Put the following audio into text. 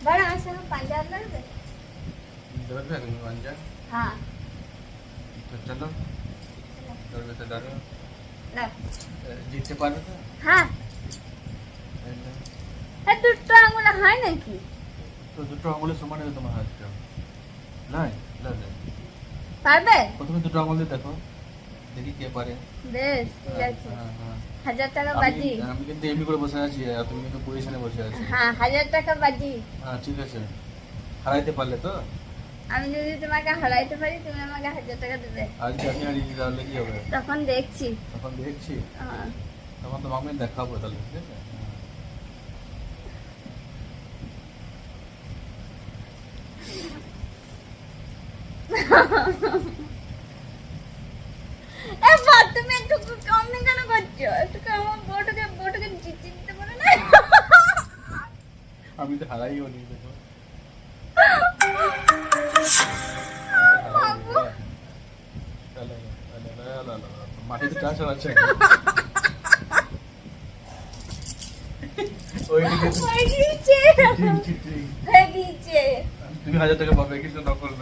बड़ा ऐसे में 5000 लग गए। डर गया तुम मान जा। हाँ तो चलो डर तो डर ना जीतते पारो तो हाँ দুটো আঙুল হয় নাকি? তো দুটো আঙুলের সমান আছে তোমার হাতটা নাই লাগে পারবে? প্রথমে দুটো আঙুল দিয়ে দেখো দেখি কে পারে। বেশ ঠিক আছে। হ্যাঁ হ্যাঁ 1000 টাকা বাজি। আমি কিন্তু এমনি করে বসে আছি আর তুমি কিন্তু পজিশনে বসে আছো। হ্যাঁ 1000 টাকা বাজি। হ্যাঁ ঠিক আছে হারাইতে পারলে তো আমি যদি তোমাকে হারাইতে পারি তুমি আমাকে 1000 টাকা দেবে। আজকে আমি হারিয়ে তাহলে কি হবে? তখন দেখছি। তখন দেখছি হ্যাঁ তখন তোমাকে আমি দেখাবো তাহলে ঠিক আছে। এ বাদ তুমি একটু কম কেন করছো? একটু আমার বউটাকে জিততে পারে না। আমি তো হারাইও নি দেখো মাটিতে চাষ আছে হয়ে গিয়েছে। ঠিক ঠিক ঠিক হয়ে গিয়েছে। তুমি 1000 টাকা পাবে কিছু নকল